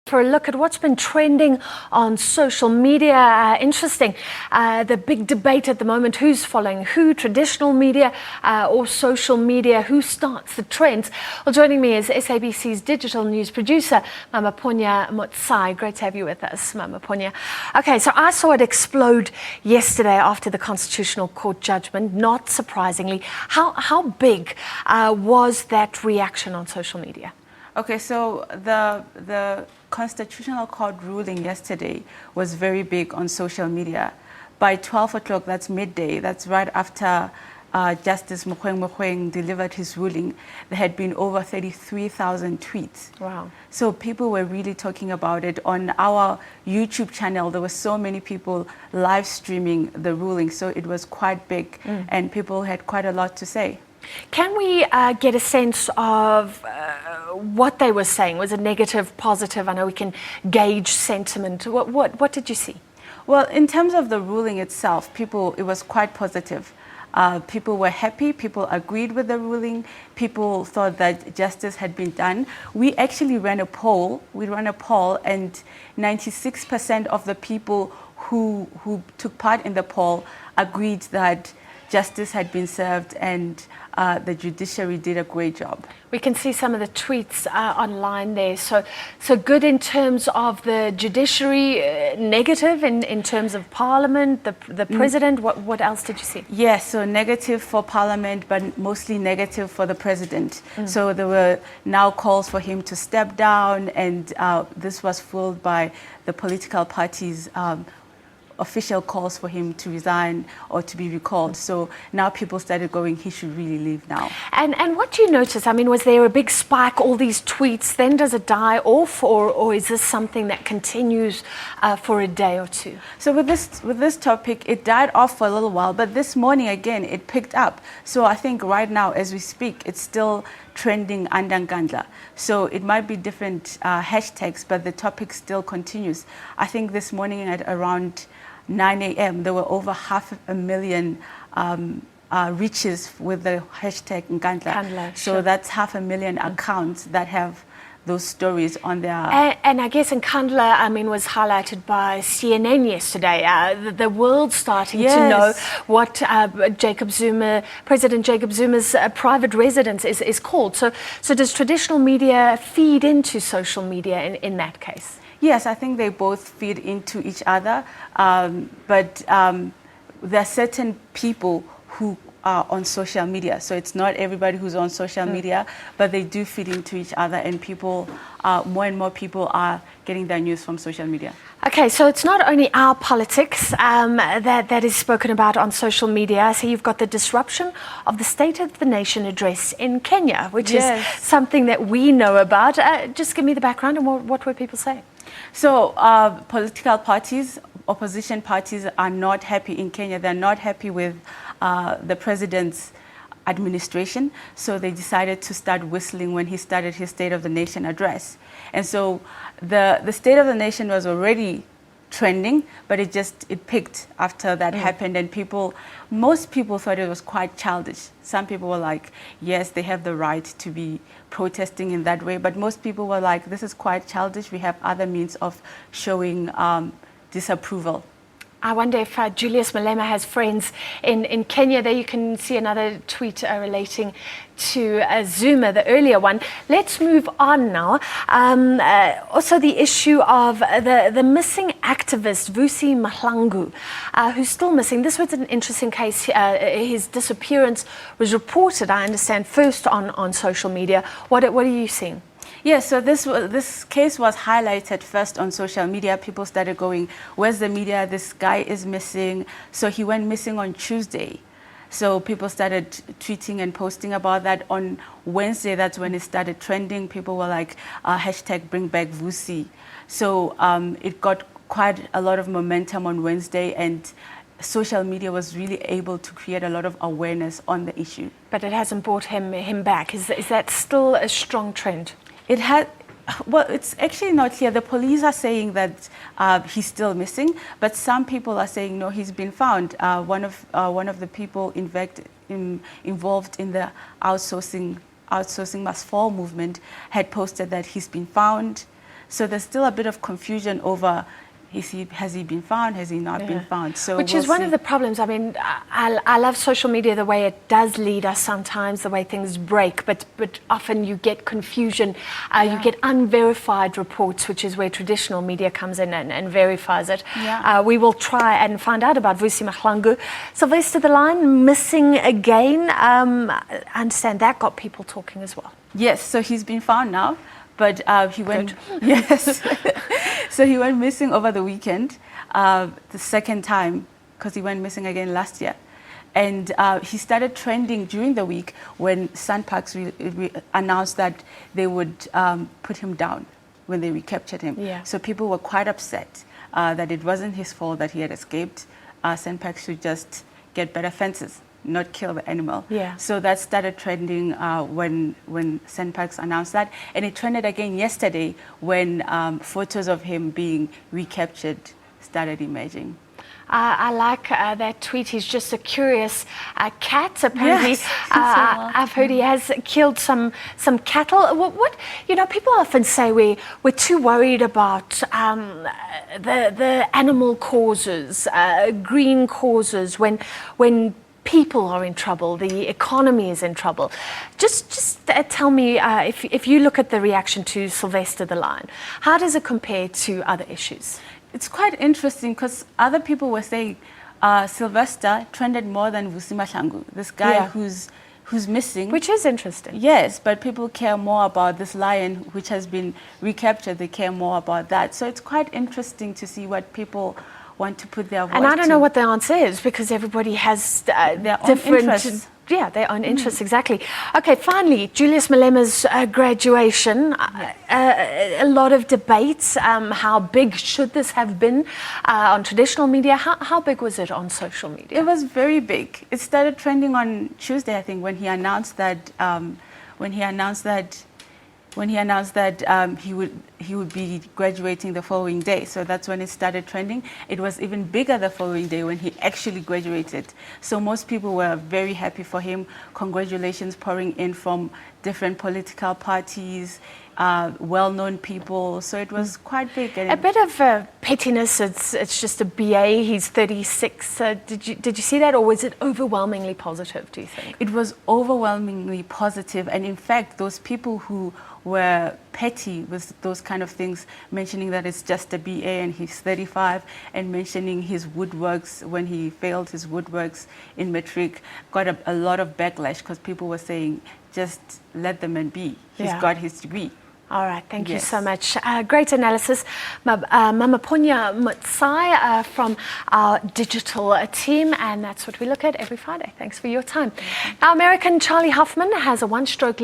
For a look at what's been trending on social media. Interesting. The big debate at the moment, who's following who, traditional media or social media, who starts the trends? Well, joining me is SABC's digital news producer, Mamaponya Motsai. Great to have you with us, Mamaponya. Okay, so I saw it explode yesterday after the Constitutional Court judgment, not surprisingly. How big was that reaction on social media? Okay, so the Constitutional Court ruling yesterday was very big on social media. By 12 o'clock, that's midday, that's right after Justice Motsai delivered his ruling, there had been over 33,000 tweets. Wow. So people were really talking about it. On our YouTube channel, there were so many people live streaming the ruling, so it was quite big and people had quite a lot to say. Can we get a sense of what they were saying? Was it negative, positive? I know we can gauge sentiment. What did you see? Well, in terms of the ruling itself, it was quite positive. People were happy, people agreed with the ruling, people thought that justice had been done. We actually ran a poll, and 96% of the people who took part in the poll agreed that justice had been served and the judiciary did a great job. We can see some of the tweets online there. So good in terms of the judiciary, negative in terms of parliament, the president. What else did you see? Yes, so negative for parliament, but mostly negative for the president. So there were now calls for him to step down, and this was fueled by the political parties' official calls for him to resign or to be recalled. So now people started going, he should really leave now. And what do you notice? I mean, was there a big spike, all these tweets, then does it die off, or is this something that continues for a day or two? So with this topic, it died off for a little while, but this morning again, it picked up. So I think right now, as we speak, it's still trending Andangandla. So it might be different hashtags, but the topic still continues. I think this morning at around 9 a.m. there were over 500,000 reaches with the hashtag Nkandla. So that's 500,000 accounts that have those stories on their... And I guess Nkandla, I mean, was highlighted by CNN yesterday. The world starting to know what President Jacob Zuma's private residence is called. So does traditional media feed into social media in that case? Yes, I think they both feed into each other, but there are certain people who are on social media. So it's not everybody who's on social media, but they do feed into each other, and people, more and more people are getting their news from social media. Okay, so it's not only our politics that is spoken about on social media. So you've got the disruption of the State of the Nation address in Kenya, which is something that we know about. Just give me the background and what were people saying? So political parties, opposition parties are not happy in Kenya. They're not happy with the president's administration. So they decided to start whistling when he started his State of the Nation address. And so the State of the Nation was already trending, but it picked after that happened, and most people thought it was quite childish. Some people were like, yes, they have the right to be protesting in that way, but most people were like, this is quite childish. We have other means of showing disapproval. I wonder if Julius Malema has friends in Kenya. There you can see another tweet relating to Zuma, the earlier one. Let's move on now. Also the issue of the missing activist, Vusi Mahlangu, who's still missing. This was an interesting case. His disappearance was reported, I understand, first on social media. What are you seeing? Yes, so this case was highlighted first on social media. People started going, where's the media? This guy is missing. So he went missing on Tuesday. So people started tweeting and posting about that. On Wednesday, that's when it started trending. People were like, hashtag bring back Vusi. So it got quite a lot of momentum on Wednesday, and social media was really able to create a lot of awareness on the issue. But it hasn't brought him back. Is that still a strong trend? It had, well, it's actually not clear. The police are saying that he's still missing, but some people are saying no, he's been found. One of the people involved in the outsourcing must fall movement had posted that he's been found. So there's still a bit of confusion over has he been found? Has he not been found? So which is one of the problems. I mean, I love social media the way it does lead us sometimes, the way things break, but often you get confusion. You get unverified reports, which is where traditional media comes in and verifies it. We will try and find out about Vusi Mahlangu. Sylvester the Lion missing again. I understand that got people talking as well. Yes, so he's been found now. But he went, yes. So he went missing over the weekend, the second time, because he went missing again last year. And he started trending during the week when SANParks announced that they would put him down when they recaptured him. So people were quite upset that it wasn't his fault that he had escaped. SANParks should just get better fences, not kill the animal. So that started trending when SANParks announced that. And it trended again yesterday when photos of him being recaptured started emerging. I like that tweet. He's just a curious cat. Apparently, yes. I've heard he has killed some cattle. What people often say we're too worried about the animal causes, green causes when people are in trouble, the economy is in trouble. Just tell me, if you look at the reaction to Sylvester the Lion, how does it compare to other issues? It's quite interesting because other people were saying Sylvester trended more than Vusi Mahlangu, this guy who's missing. Which is interesting. Yes, but people care more about this lion which has been recaptured. They care more about that. So it's quite interesting to see what people want to put their voice and I don't know what the answer is because everybody has their different own interests. Yeah, their own interests, exactly. Okay, finally, Julius Malema's graduation. A lot of debates. How big should this have been on traditional media? How big was it on social media? It was very big. It started trending on Tuesday, I think, when he announced that he would be graduating the following day. So that's when it started trending. It was even bigger the following day when he actually graduated. So most people were very happy for him. Congratulations pouring in from different political parties, well-known people. So it was quite big. A bit of pettiness. It's just a BA. He's 36. Did you see that, or was it overwhelmingly positive, do you think? It was overwhelmingly positive. And in fact, those people who were petty with those kind of things, mentioning that it's just a BA and he's 35, and mentioning his woodworks when he failed his woodworks in matric, got a lot of backlash because people were saying, just let the man be. He's got his degree. All right, thank you so much. Great analysis. Mamaponya Motsai from our digital team, and that's what we look at every Friday. Thanks for your time. Our American Charlie Hoffman has a one-stroke